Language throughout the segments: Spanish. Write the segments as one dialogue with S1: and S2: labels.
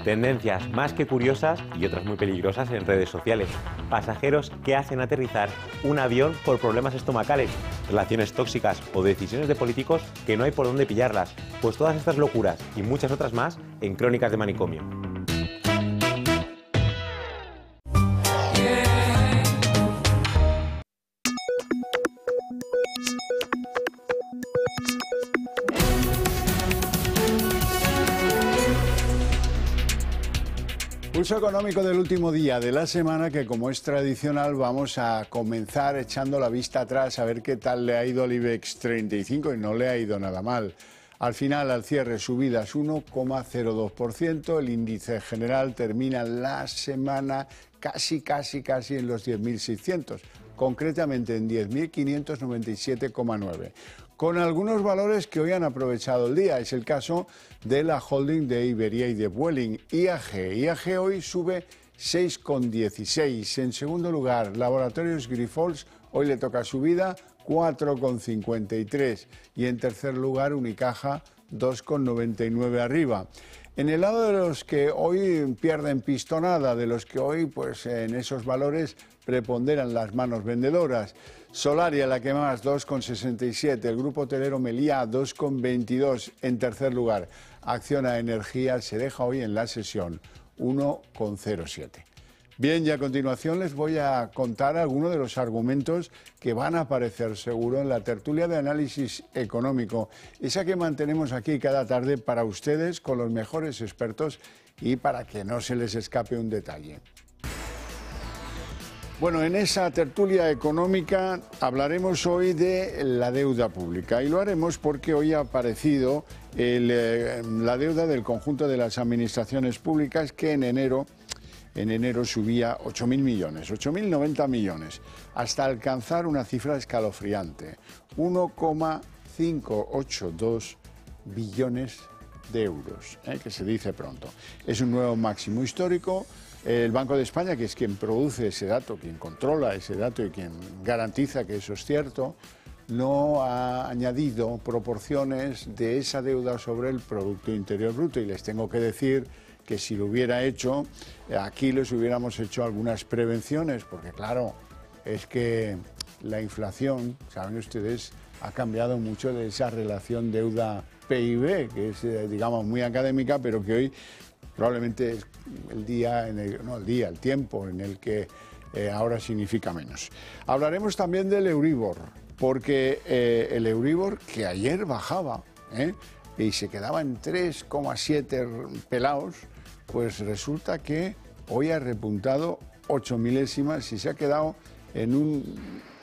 S1: Tendencias más que curiosas y otras muy peligrosas en redes sociales. Pasajeros que hacen aterrizar un avión por problemas estomacales, relaciones tóxicas o decisiones de políticos que no hay por dónde pillarlas. Pues todas estas locuras y muchas otras más en Crónicas de Manicomio.
S2: Pulso económico del último día de la semana que, como es tradicional, vamos a comenzar echando la vista atrás a ver qué tal le ha ido al IBEX 35 y no le ha ido nada mal. Al final, al cierre, subidas 1,02%, el índice general termina la semana casi en los 10.600, concretamente en 10.597,9. Con algunos valores que hoy han aprovechado el día. Es el caso de la holding de Iberia y de Vueling, IAG. IAG hoy sube 6,16. En segundo lugar, Laboratorios Grifols, hoy le toca subida 4,53. Y en tercer lugar, Unicaja 2,99 arriba. En el lado de los que hoy pierden pistonada, de los que hoy pues en esos valores preponderan las manos vendedoras, Solaria, la que más, 2,67. El grupo hotelero Meliá, 2,22. En tercer lugar, Acciona Energía se deja hoy en la sesión 1,07. Bien, y a continuación les voy a contar algunos de los argumentos que van a aparecer seguro en la tertulia de análisis económico, esa que mantenemos aquí cada tarde para ustedes con los mejores expertos y para que no se les escape un detalle. Bueno, en esa tertulia económica hablaremos hoy de la deuda pública y lo haremos porque hoy ha aparecido la deuda del conjunto de las administraciones públicas que en enero subía 8.000 millones, 8.090 millones, hasta alcanzar una cifra escalofriante, 1,582 billones de euros, que se dice pronto. Es un nuevo máximo histórico. El Banco de España, que es quien produce ese dato, quien controla ese dato y quien garantiza que eso es cierto, no ha añadido proporciones de esa deuda sobre el Producto Interior Bruto. Y les tengo que decir que si lo hubiera hecho, aquí les hubiéramos hecho algunas prevenciones, porque claro, es que la inflación, saben ustedes, ha cambiado mucho de esa relación deuda-PIB, que es, digamos, muy académica, pero que hoy probablemente es el tiempo en el que ahora significa menos. Hablaremos también del Euribor, porque el Euribor, que ayer bajaba y se quedaba en 3,7 pelados, pues resulta que hoy ha repuntado 8 milésimas y se ha quedado en un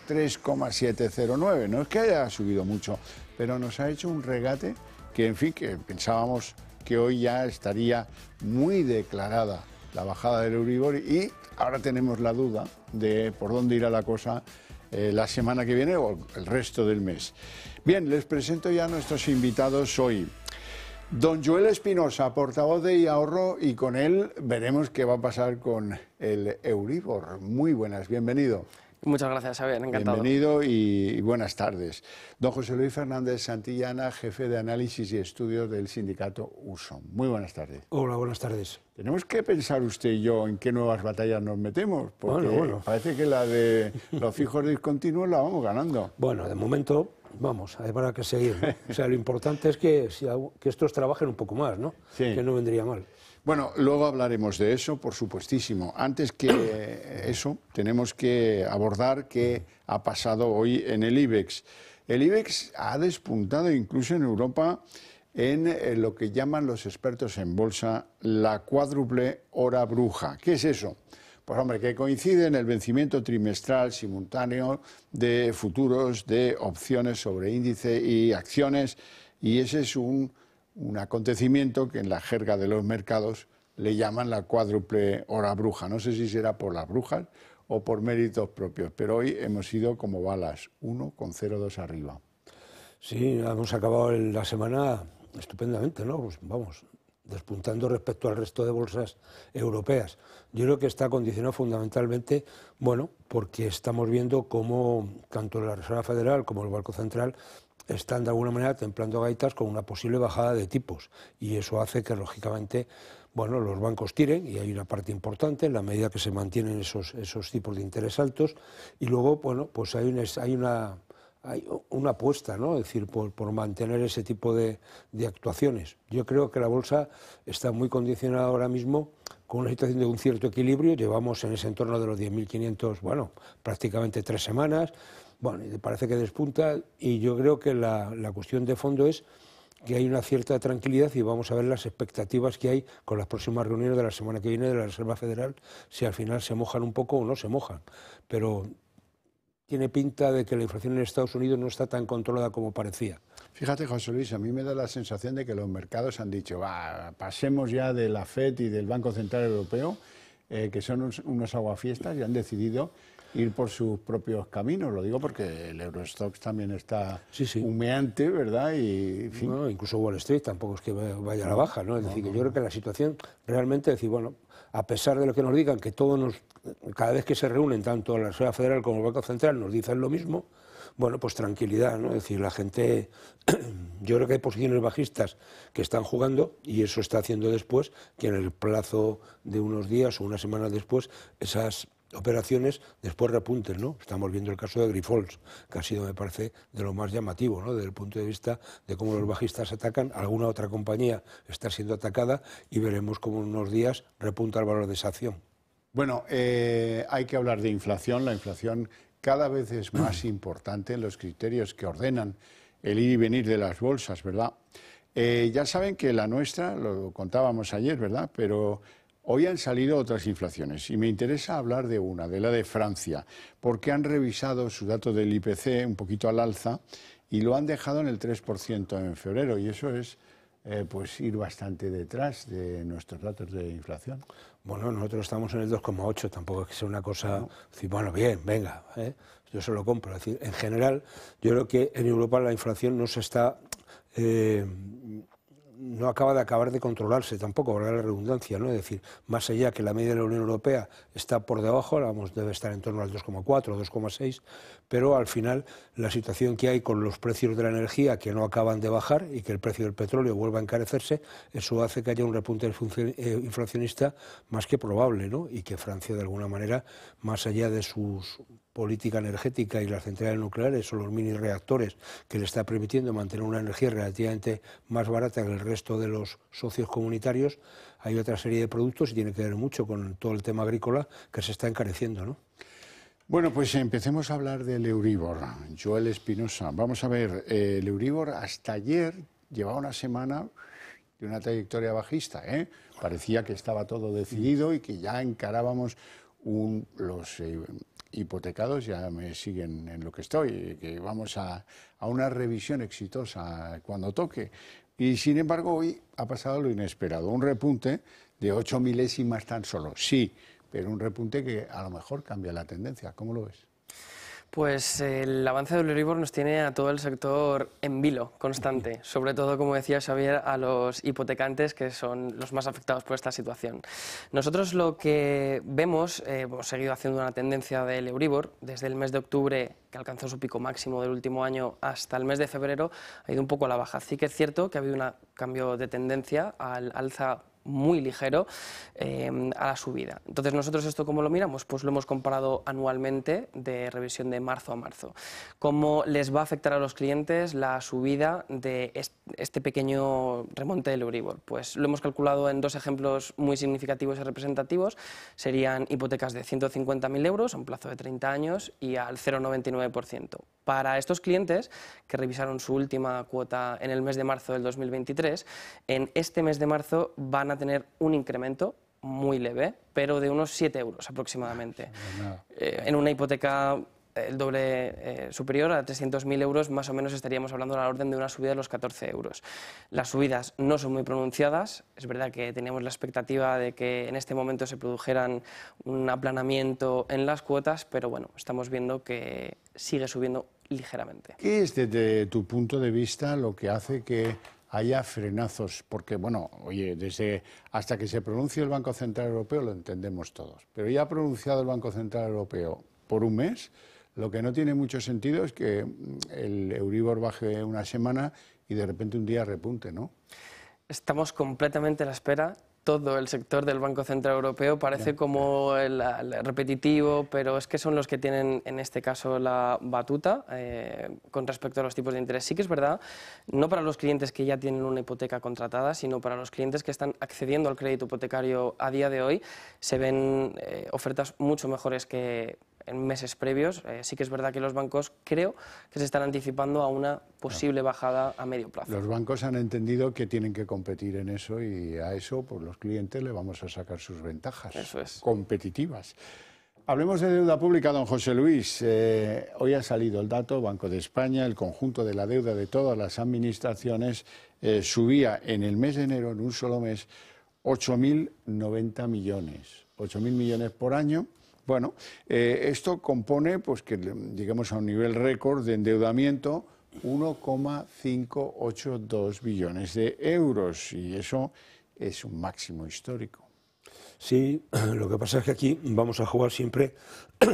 S2: 3,709. No es que haya subido mucho, pero nos ha hecho un regate que, en fin, que pensábamos que hoy ya estaría muy declarada la bajada del Euribor y ahora tenemos la duda de por dónde irá la cosa la semana que viene o el resto del mes. Bien, les presento ya a nuestros invitados hoy. Don Joel Espinosa, portavoz de iAhorro, y con él veremos qué va a pasar con el Euribor. Muy buenas, bienvenido.
S3: Muchas gracias, Xavier, encantado.
S2: Bienvenido y buenas tardes. Don José Luis Fernández Santillana, jefe de análisis y estudios del sindicato USOM. Muy buenas tardes.
S4: Hola, buenas tardes.
S2: Tenemos que pensar usted y yo en qué nuevas batallas nos metemos, porque parece que la de los fijos discontinuos la vamos ganando.
S4: Bueno, de momento, vamos, habrá que seguir, ¿no? O sea, lo importante es que estos trabajen un poco más, ¿no? Sí. Que no vendría mal.
S2: Bueno, luego hablaremos de eso, por supuestísimo. Antes que eso, tenemos que abordar qué ha pasado hoy en el IBEX. El IBEX ha despuntado incluso en Europa en lo que llaman los expertos en bolsa la cuádruple hora bruja. ¿Qué es eso? Pues hombre, que coincide en el vencimiento trimestral simultáneo de futuros, de opciones sobre índice y acciones, y ese es un acontecimiento que en la jerga de los mercados le llaman la cuádruple hora bruja. No sé si será por las brujas o por méritos propios, pero hoy hemos ido como balas, 1,02 arriba.
S4: Sí, hemos acabado la semana estupendamente, ¿no? Pues vamos, despuntando respecto al resto de bolsas europeas. Yo creo que está condicionado fundamentalmente, bueno, porque estamos viendo cómo tanto la Reserva Federal como el Banco Central están de alguna manera templando gaitas con una posible bajada de tipos, y eso hace que, lógicamente, bueno, los bancos tiren, y hay una parte importante en la medida que se mantienen esos tipos de interés altos, y luego, bueno, pues hay una apuesta, ¿no? Es decir, por mantener ese tipo de actuaciones. Yo creo que la bolsa está muy condicionada ahora mismo con una situación de un cierto equilibrio. Llevamos en ese entorno de los 10.500, bueno, prácticamente 3 semanas, bueno, y parece que despunta, y yo creo que la cuestión de fondo es que hay una cierta tranquilidad, y vamos a ver las expectativas que hay con las próximas reuniones de la semana que viene de la Reserva Federal, si al final se mojan un poco o no se mojan. Pero tiene pinta de que la inflación en Estados Unidos no está tan controlada como parecía.
S2: Fíjate, José Luis, a mí me da la sensación de que los mercados han dicho, pasemos ya de la FED y del Banco Central Europeo, que son unos aguafiestas, y han decidido ir por sus propios caminos. Lo digo porque el Eurostoxx también está humeante, ¿verdad? Y, en fin.
S4: No, incluso Wall Street tampoco es que vaya a la baja, ¿no? Es decir, que yo creo que la situación realmente, es decir, bueno, a pesar de lo que nos digan, que cada vez que se reúnen, tanto la Reserva Federal como el Banco Central, nos dicen lo mismo, bueno, pues tranquilidad, ¿no? Es decir, la gente, yo creo que hay posiciones bajistas que están jugando, y eso está haciendo después que en el plazo de unos días o unas semanas después, esas operaciones después repunten, ¿no? Estamos viendo el caso de Grifols, que ha sido, me parece, de lo más llamativo, ¿no? Desde el punto de vista de cómo los bajistas atacan, alguna otra compañía está siendo atacada, y veremos cómo en unos días repunta el valor de esa acción.
S2: Bueno, hay que hablar de inflación. La inflación cada vez es más importante en los criterios que ordenan el ir y venir de las bolsas, ¿verdad? Ya saben que la nuestra, lo contábamos ayer, ¿verdad? Pero hoy han salido otras inflaciones, y me interesa hablar de una, de la de Francia, porque han revisado su dato del IPC un poquito al alza y lo han dejado en el 3% en febrero, y eso es pues ir bastante detrás de nuestros datos de inflación.
S4: Bueno, nosotros estamos en el 2,8, tampoco es que sea una cosa, decir, bueno, bien, venga, yo se lo compro. Es decir, en general, yo creo que en Europa la inflación no se está... no acaba de controlarse tampoco, valga la redundancia, ¿no? Es decir, más allá que la media de la Unión Europea está por debajo, debe estar en torno al 2,4, 2,6, pero al final la situación que hay con los precios de la energía que no acaban de bajar, y que el precio del petróleo vuelva a encarecerse, eso hace que haya un repunte inflacionista más que probable, ¿no? Y que Francia, de alguna manera, más allá de sus política energética y las centrales nucleares o los mini reactores, que le está permitiendo mantener una energía relativamente más barata que el resto de los socios comunitarios, hay otra serie de productos, y tiene que ver mucho con todo el tema agrícola, que se está encareciendo, ¿no?
S2: Bueno, pues empecemos a hablar del Euribor. Joel Espinosa, vamos a ver, el Euribor hasta ayer llevaba una semana de una trayectoria bajista, ¿eh? Parecía que estaba todo decidido y que ya encarábamos los hipotecados, ya me siguen en lo que estoy, que vamos a una revisión exitosa cuando toque. Y sin embargo hoy ha pasado lo inesperado, un repunte de 8 milésimas tan solo, sí, pero un repunte que a lo mejor cambia la tendencia. ¿Cómo lo ves?
S3: Pues el avance del Euribor nos tiene a todo el sector en vilo constante, sobre todo, como decía Xavier, a los hipotecantes, que son los más afectados por esta situación. Nosotros lo que vemos, hemos seguido haciendo una tendencia del Euribor desde el mes de octubre, que alcanzó su pico máximo del último año, hasta el mes de febrero, ha ido un poco a la baja. Sí que es cierto que ha habido un cambio de tendencia al alza muy ligero a la subida. Entonces, ¿nosotros esto cómo lo miramos? Pues lo hemos comparado anualmente, de revisión de marzo a marzo. ¿Cómo les va a afectar a los clientes la subida de este pequeño remonte del Euribor? Pues lo hemos calculado en dos ejemplos muy significativos y representativos. Serían hipotecas de 150.000 euros a un plazo de 30 años y al 0,99%. Para estos clientes que revisaron su última cuota en el mes de marzo del 2023, en este mes de marzo van a tener un incremento muy leve, pero de unos 7 euros aproximadamente. En una hipoteca el doble superior a 300.000 euros, más o menos estaríamos hablando a la orden de una subida de los 14 euros. Las subidas no son muy pronunciadas, es verdad que teníamos la expectativa de que en este momento se produjeran un aplanamiento en las cuotas, pero bueno, estamos viendo que sigue subiendo ligeramente.
S2: ¿Qué es desde tu punto de vista lo que hace que haya frenazos? Porque, bueno, oye, hasta que se pronuncie el Banco Central Europeo lo entendemos todos, pero ya ha pronunciado el Banco Central Europeo por un mes, Lo que no tiene mucho sentido es que el Euribor baje una semana y de repente un día repunte, ¿no?
S3: Estamos completamente a la espera. Todo el sector del Banco Central Europeo parece como el repetitivo, pero es que son los que tienen en este caso la batuta con respecto a los tipos de interés. Sí que es verdad, no para los clientes que ya tienen una hipoteca contratada, sino para los clientes que están accediendo al crédito hipotecario a día de hoy, se ven ofertas mucho mejores que en meses previos. Sí que es verdad que los bancos creo que se están anticipando a una posible bajada a medio plazo.
S2: Los bancos han entendido que tienen que competir en eso y a eso pues los clientes le vamos a sacar sus ventajas competitivas. Hablemos de deuda pública, don José Luis. Hoy ha salido el dato, Banco de España, el conjunto de la deuda de todas las administraciones subía en el mes de enero, en un solo mes, 8.090 millones. 8.000 millones por año. Bueno, esto compone pues que lleguemos a un nivel récord de endeudamiento, 1,582 billones de euros, y eso es un máximo histórico.
S4: Sí, lo que pasa es que aquí vamos a jugar siempre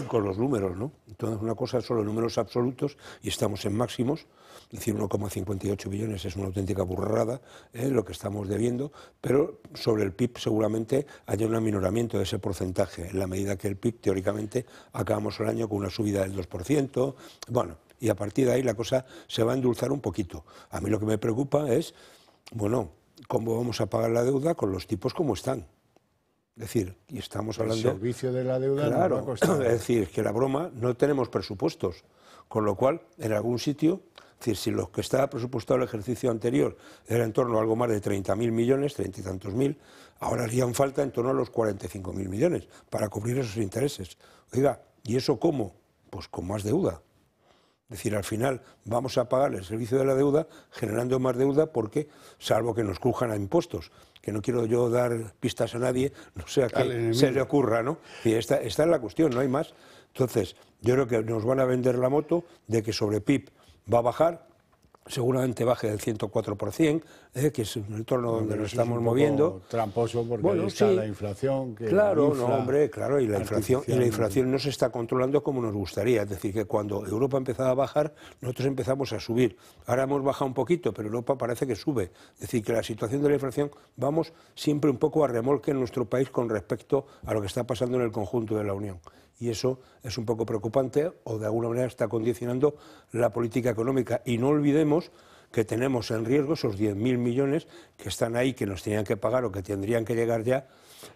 S4: con los números, ¿no? Entonces, una cosa son los números absolutos y estamos en máximos, es decir, 1,58 billones es una auténtica burrada lo que estamos debiendo, pero sobre el PIB seguramente haya un aminoramiento de ese porcentaje, en la medida que el PIB teóricamente acabamos el año con una subida del 2%, bueno, y a partir de ahí la cosa se va a endulzar un poquito. A mí lo que me preocupa es, bueno, cómo vamos a pagar la deuda con los tipos como están. Es decir, y estamos hablando...
S2: El servicio de la deuda
S4: claro,
S2: no va a costar.
S4: es decir, que la broma, no tenemos presupuestos, con lo cual, en algún sitio, es decir, si lo que estaba presupuestado el ejercicio anterior era en torno a algo más de 30.000 millones, 30 y tantos mil, ahora harían falta en torno a los 45.000 millones para cubrir esos intereses. Oiga, ¿y eso cómo? Pues con más deuda. Es decir, al final vamos a pagar el servicio de la deuda generando más deuda porque, salvo que nos crujan a impuestos, que no quiero yo dar pistas a nadie, no sea que se le ocurra, ¿no? Y esta es la cuestión, no hay más. Entonces, yo creo que nos van a vender la moto de que sobre PIB va a bajar, seguramente baje del 104%, que es un entorno donde nos estamos moviendo.
S2: Tramposo porque ahí está la inflación. Que
S4: claro, no, hombre, claro, y la inflación no se está controlando como nos gustaría. Es decir, que cuando Europa empezaba a bajar, nosotros empezamos a subir. Ahora hemos bajado un poquito, pero Europa parece que sube. Es decir, que la situación de la inflación vamos siempre un poco a remolque en nuestro país con respecto a lo que está pasando en el conjunto de la Unión. Y eso es un poco preocupante o de alguna manera está condicionando la política económica. Y no olvidemos que tenemos en riesgo esos 10.000 millones que están ahí, que nos tenían que pagar o que tendrían que llegar ya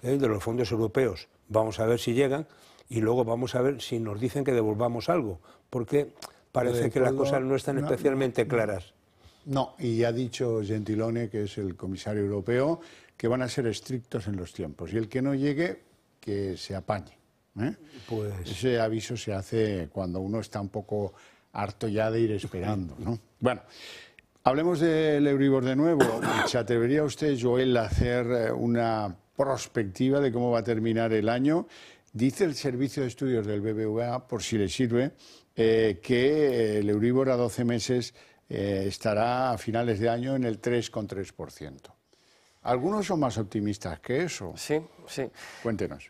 S4: de los fondos europeos. Vamos a ver si llegan y luego vamos a ver si nos dicen que devolvamos algo, porque parece que las cosas no están especialmente claras.
S2: No, y ha dicho Gentiloni, que es el comisario europeo, que van a ser estrictos en los tiempos. Y el que no llegue, que se apañe. Pues... Ese aviso se hace cuando uno está un poco harto ya de ir esperando, ¿no? Bueno, hablemos del Euribor de nuevo. ¿Se atrevería usted, Joel, a hacer una prospectiva de cómo va a terminar el año? Dice el Servicio de Estudios del BBVA, por si le sirve, que el Euribor a 12 meses estará a finales de año en el 3,3%. Algunos son más optimistas que eso.
S3: Sí, sí.
S2: Cuéntenos.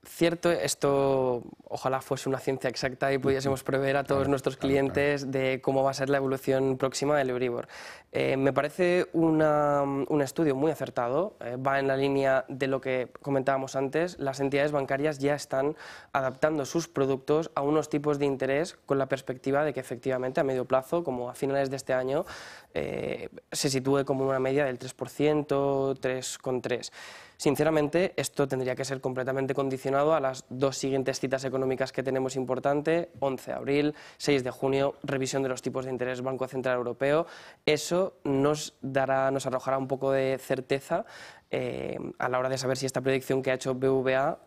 S3: Cierto, esto ojalá fuese una ciencia exacta y pudiésemos prever a todos nuestros clientes de cómo va a ser la evolución próxima del Euribor. Me parece un estudio muy acertado, va en la línea de lo que comentábamos antes. Las entidades bancarias ya están adaptando sus productos a unos tipos de interés con la perspectiva de que efectivamente a medio plazo, como a finales de este año, se sitúe como una media del 3%, 3,3%. Sinceramente, esto tendría que ser completamente condicionado a las dos siguientes citas económicas que tenemos importantes, 11 de abril, 6 de junio, revisión de los tipos de interés Banco Central Europeo. Eso nos arrojará un poco de certeza a la hora de saber si esta predicción que ha hecho BBVA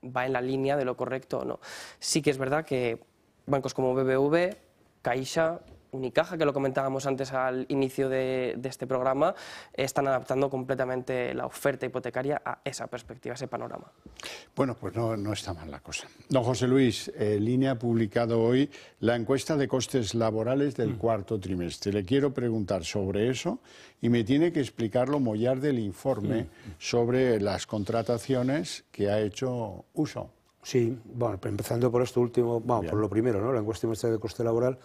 S3: va en la línea de lo correcto o no. Sí que es verdad que bancos como BBV, Caixa, Unicaja, que lo comentábamos antes al inicio de este programa, están adaptando completamente la oferta hipotecaria a esa perspectiva, a ese panorama.
S2: Bueno, pues no está mal la cosa. Don José Luis, Línea ha publicado hoy la encuesta de costes laborales del cuarto trimestre. Le quiero preguntar sobre eso y me tiene que explicarlo Mollar del informe sobre las contrataciones que ha hecho uso.
S4: Sí, bueno, empezando por esto último, vamos, por lo primero, ¿no? La encuesta de coste laboral.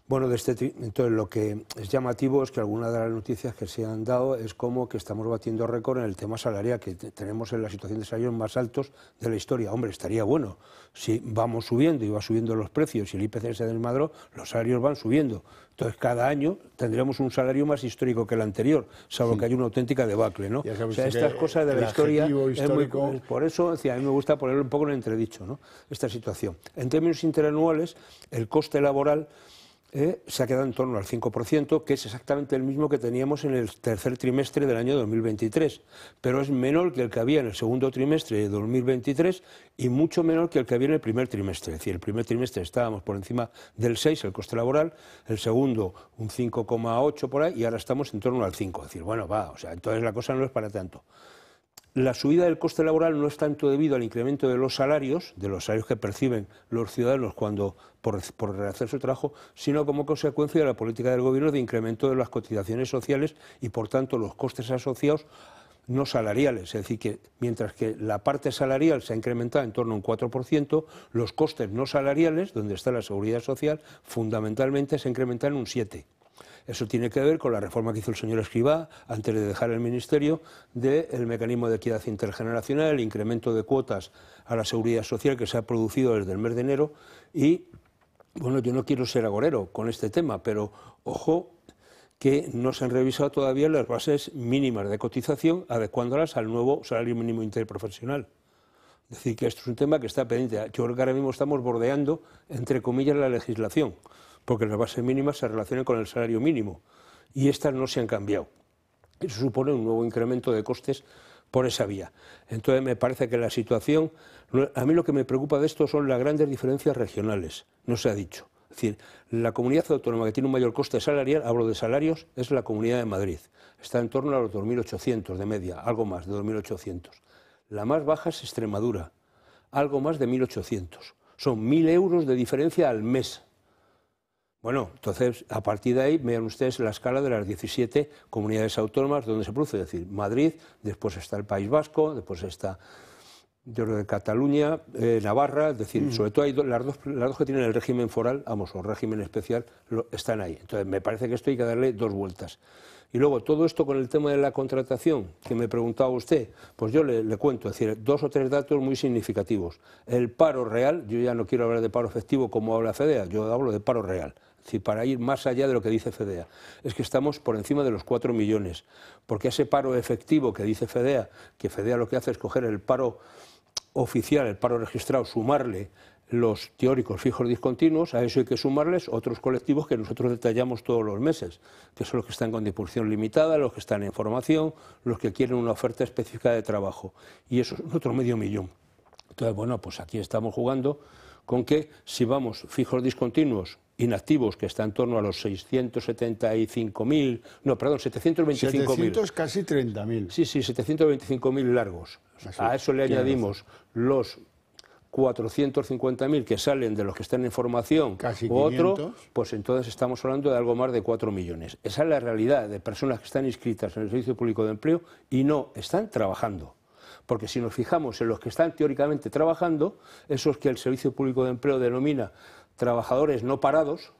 S4: Bueno, entonces lo que es llamativo es que algunas de las noticias que se han dado es como que estamos batiendo récord en el tema salarial, que tenemos en la situación de salarios más altos de la historia. Hombre, estaría bueno, si vamos subiendo y va subiendo los precios y el IPC se desmadró, los salarios van subiendo. Entonces cada año tendremos un salario más histórico que el anterior, salvo que hay una auténtica debacle, ¿no? O sea, estas cosas de la historia es muy, por eso, a mí me gusta ponerlo un poco en entredicho, ¿no? Esta situación. En términos interanuales, el coste laboral se ha quedado en torno al 5%, que es exactamente el mismo que teníamos en el tercer trimestre del año 2023, pero es menor que el que había en el segundo trimestre de 2023 y mucho menor que el que había en el primer trimestre. Es decir, el primer trimestre estábamos por encima del 6, el coste laboral, el segundo un 5,8 por ahí y ahora estamos en torno al 5. Es decir, bueno, va, o sea, entonces la cosa no es para tanto. La subida del coste laboral no es tanto debido al incremento de los salarios que perciben los ciudadanos por rehacer su trabajo, sino como consecuencia de la política del Gobierno de incremento de las cotizaciones sociales y, por tanto, los costes asociados no salariales. Es decir, que mientras que la parte salarial se ha incrementado en torno a un 4%, los costes no salariales, donde está la seguridad social, fundamentalmente se incrementan en un 7%. Eso tiene que ver con la reforma que hizo el señor Escrivá, antes de dejar el Ministerio, del mecanismo de equidad intergeneracional, el incremento de cuotas a la seguridad social que se ha producido desde el mes de enero. Y, bueno, yo no quiero ser agorero con este tema, pero ojo que no se han revisado todavía las bases mínimas de cotización, adecuándolas al nuevo salario mínimo interprofesional. Es decir, que esto es un tema que está pendiente. Yo creo que ahora mismo estamos bordeando, entre comillas, la legislación, porque las bases mínimas se relacionan con el salario mínimo y estas no se han cambiado. Eso supone un nuevo incremento de costes por esa vía. Entonces me parece que la situación, a mí lo que me preocupa de esto son las grandes diferencias regionales, no se ha dicho. Es decir, la comunidad autónoma que tiene un mayor coste salarial, hablo de salarios, es la Comunidad de Madrid. Está en torno a los 2.800 de media, algo más de 2.800. La más baja es Extremadura, algo más de 1.800. Son 1.000 euros de diferencia al mes. Bueno, entonces, a partir de ahí, vean ustedes la escala de las 17 comunidades autónomas donde se produce. Es decir, Madrid, después está el País Vasco, después está, yo creo, de Cataluña, Navarra, es decir, sobre todo hay las dos que tienen el régimen foral, vamos, o régimen especial, están ahí. Entonces, me parece que esto hay que darle dos vueltas. Y luego, todo esto con el tema de la contratación, que me preguntaba usted, pues yo le cuento, es decir, 2 o 3 datos muy significativos. El paro real, yo ya no quiero hablar de paro efectivo como habla FEDEA, yo hablo de paro real. Es decir, para ir más allá de lo que dice FEDEA, es que estamos por encima de los 4 millones, porque ese paro efectivo que dice FEDEA, que FEDEA lo que hace es coger el paro oficial, el paro registrado, sumarle los teóricos fijos discontinuos, a eso hay que sumarles otros colectivos que nosotros detallamos todos los meses, que son los que están con disposición limitada, los que están en formación, los que quieren una oferta específica de trabajo, y eso es otro medio millón. Entonces, bueno, pues aquí estamos jugando con que si vamos fijos discontinuos, inactivos, que está en torno a los 675.000, no, perdón, 725.000.
S2: 700, casi 30.000.
S4: Sí, 725.000 largos. Así, a eso le añadimos los 450.000 que salen de los que están en formación
S2: casi
S4: o
S2: 500.
S4: otro, pues entonces estamos hablando de algo más de 4 millones. Esa es la realidad de personas que están inscritas en el Servicio Público de Empleo y no están trabajando. Porque si nos fijamos en los que están teóricamente trabajando, esos que el Servicio Público de Empleo denomina trabajadores no parados,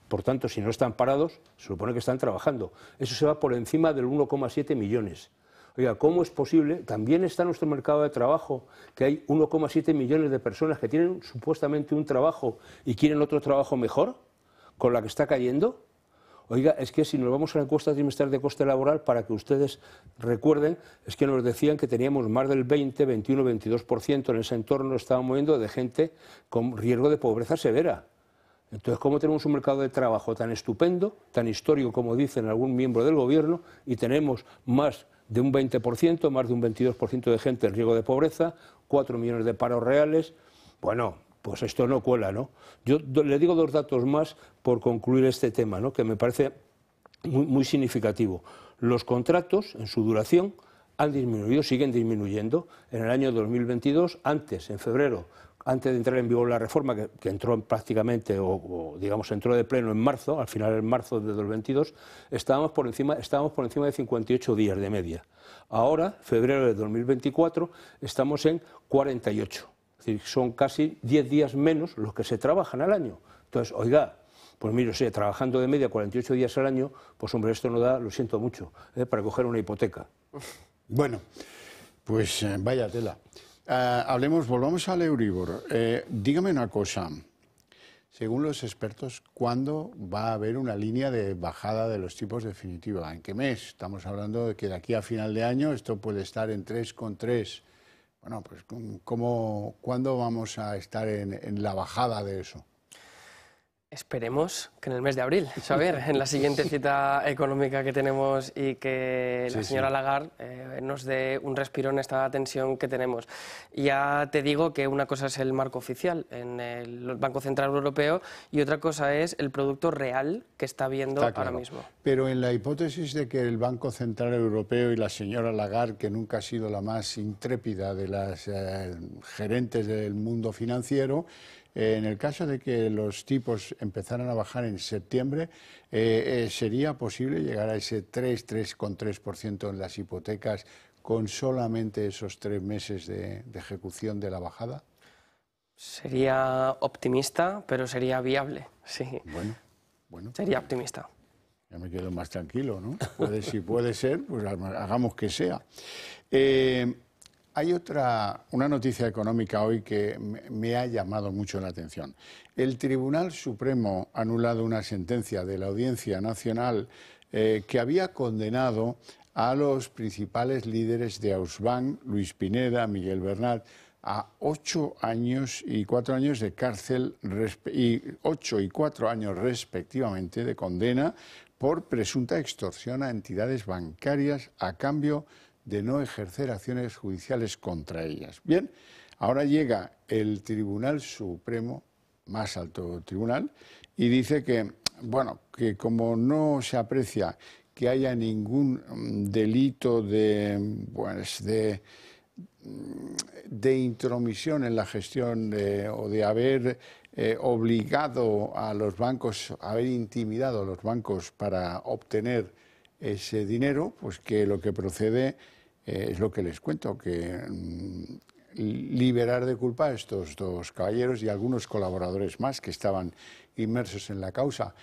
S4: por tanto, si no están parados, se supone que están trabajando. Eso se va por encima del 1,7 millones. Oiga, ¿cómo es posible? También está en nuestro mercado de trabajo que hay 1,7 millones de personas que tienen supuestamente un trabajo y quieren otro trabajo mejor, con la que está cayendo. Oiga, es que si nos vamos a la encuesta trimestral de coste laboral, para que ustedes recuerden, es que nos decían que teníamos más del 20, 21, 22% en ese entorno, estábamos moviendo de gente con riesgo de pobreza severa. Entonces, ¿cómo tenemos un mercado de trabajo tan estupendo, tan histórico como dicen algún miembro del Gobierno, y tenemos más de un 20%, más de un 22% de gente en riesgo de pobreza, 4 millones de paros reales? Bueno, pues esto no cuela, ¿no? Yo le digo 2 datos más por concluir este tema, ¿no?, que me parece muy significativo. Los contratos, en su duración, han disminuido, siguen disminuyendo. En el año 2022, antes, en febrero, antes de entrar en vigor la reforma, que entró prácticamente, o digamos, entró de pleno en marzo, al final en marzo de 2022, estábamos por encima de 58 días de media. Ahora, febrero de 2024, estamos en 48. Es decir, son casi 10 días menos los que se trabajan al año. Entonces, oiga, pues mire, trabajando de media 48 días al año, pues hombre, esto no da, lo siento mucho, para coger una hipoteca.
S2: Bueno, pues vaya tela. Volvamos al Euribor. Dígame una cosa. Según los expertos, ¿cuándo va a haber una línea de bajada de los tipos definitiva? ¿En qué mes? Estamos hablando de que de aquí a final de año esto puede estar en 3,3. Bueno, pues ¿cuándo vamos a estar en la bajada de eso?
S3: Esperemos que en el mes de abril, Xavier, en la siguiente cita económica que tenemos y que la señora Lagarde nos dé un respiro en esta tensión que tenemos. Ya te digo que una cosa es el marco oficial en el Banco Central Europeo y otra cosa es el producto real que está viendo ahora mismo.
S2: Pero en la hipótesis de que el Banco Central Europeo y la señora Lagarde, que nunca ha sido la más intrépida de las gerentes del mundo financiero, en el caso de que los tipos empezaran a bajar en septiembre, ¿sería posible llegar a ese 3,3% en las hipotecas con solamente esos 3 meses de ejecución de la bajada?
S3: Sería optimista, pero sería viable, sí.
S2: Bueno.
S3: Sería optimista.
S2: Ya me quedo más tranquilo, ¿no? Si puede ser, pues hagamos que sea. Hay una noticia económica hoy que me ha llamado mucho la atención. El Tribunal Supremo ha anulado una sentencia de la Audiencia Nacional que había condenado a los principales líderes de Ausbank, Luis Pineda, Miguel Bernat, a 8 años y 4 años de cárcel y 8 y 4 años respectivamente de condena por presunta extorsión a entidades bancarias a cambio de no ejercer acciones judiciales contra ellas. Bien, ahora llega el Tribunal Supremo, más alto tribunal, y dice que, bueno, que como no se aprecia que haya ningún delito de intromisión en la gestión o de haber obligado a los bancos, haber intimidado a los bancos para obtener ese dinero, pues que lo que procede es lo que les cuento, que liberar de culpa a estos 2 caballeros y algunos colaboradores más que estaban inmersos en la causa.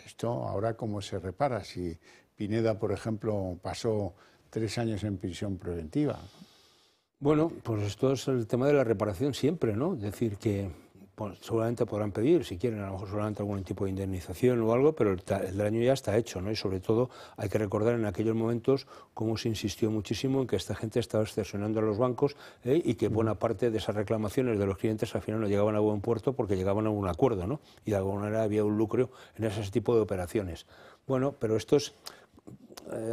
S2: Esto ahora cómo se repara si Pineda, por ejemplo, pasó 3 años en prisión preventiva.
S4: Bueno, pues esto es el tema de la reparación siempre, ¿no? Es decir, que pues, seguramente podrán pedir, si quieren, a lo mejor solamente algún tipo de indemnización o algo, pero el daño ya está hecho, ¿no? Y sobre todo hay que recordar en aquellos momentos cómo se insistió muchísimo en que esta gente estaba extorsionando a los bancos y que buena parte de esas reclamaciones de los clientes al final no llegaban a buen puerto porque llegaban a un acuerdo, ¿no? Y de alguna manera había un lucro en ese tipo de operaciones. Bueno, pero esto es...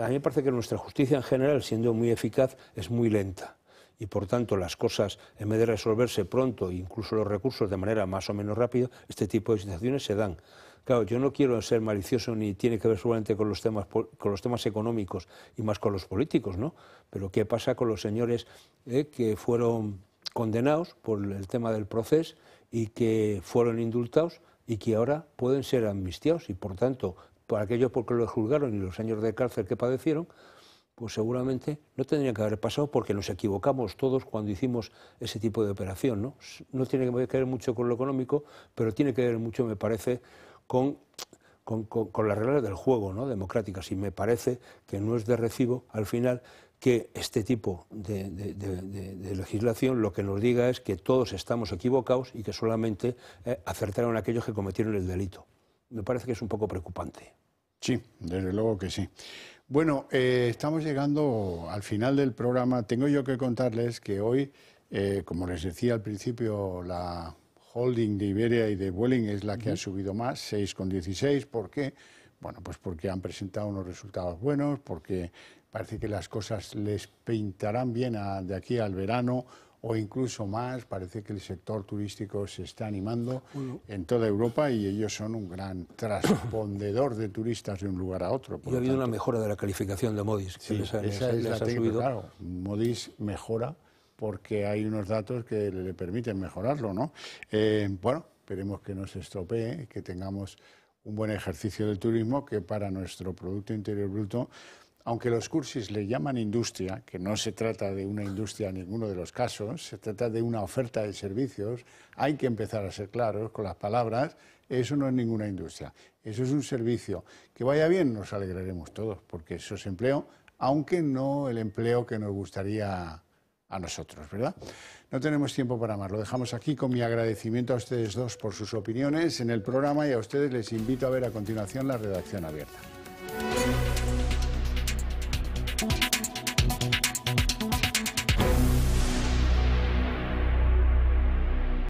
S4: A mí me parece que nuestra justicia en general, siendo muy eficaz, es muy lenta. Y por tanto las cosas, en vez de resolverse pronto, incluso los recursos de manera más o menos rápida, este tipo de situaciones se dan. Claro, yo no quiero ser malicioso ni tiene que ver solamente con los temas económicos y más con los políticos, ¿no? Pero ¿qué pasa con los señores que fueron condenados por el tema del proceso y que fueron indultados y que ahora pueden ser amnistiados y por tanto, por aquello por que los juzgaron y los años de cárcel que padecieron, pues seguramente no tendría que haber pasado porque nos equivocamos todos cuando hicimos ese tipo de operación, ¿no? No tiene que ver mucho con lo económico, pero tiene que ver mucho, me parece, con las reglas del juego, ¿no? Democráticas. Y me parece que no es de recibo, al final, que este tipo de legislación lo que nos diga es que todos estamos equivocados y que solamente acertaron aquellos que cometieron el delito. Me parece que es un poco preocupante.
S2: Sí, desde luego que sí. Bueno, estamos llegando al final del programa. Tengo yo que contarles que hoy, como les decía al principio, la holding de Iberia y de Vueling es la que ha subido más, 6,16. ¿Por qué? Bueno, pues porque han presentado unos resultados buenos, porque parece que las cosas les pintarán bien de aquí al verano o incluso más. Parece que el sector turístico se está animando en toda Europa y ellos son un gran transpondedor de turistas de un lugar a otro.
S4: Y ha habido una mejora de la calificación de Moody's.
S2: Sí, esa es la técnica, claro. Moody's mejora porque hay unos datos que le permiten mejorarlo, ¿no? Bueno, esperemos que no se estropee, que tengamos un buen ejercicio del turismo, que para nuestro Producto Interior Bruto aunque los cursis le llaman industria, que no se trata de una industria en ninguno de los casos, se trata de una oferta de servicios, hay que empezar a ser claros con las palabras, eso no es ninguna industria, eso es un servicio. Que vaya bien, nos alegraremos todos, porque eso es empleo, aunque no el empleo que nos gustaría a nosotros, ¿verdad? No tenemos tiempo para más, lo dejamos aquí con mi agradecimiento a ustedes dos por sus opiniones en el programa y a ustedes les invito a ver a continuación la redacción abierta.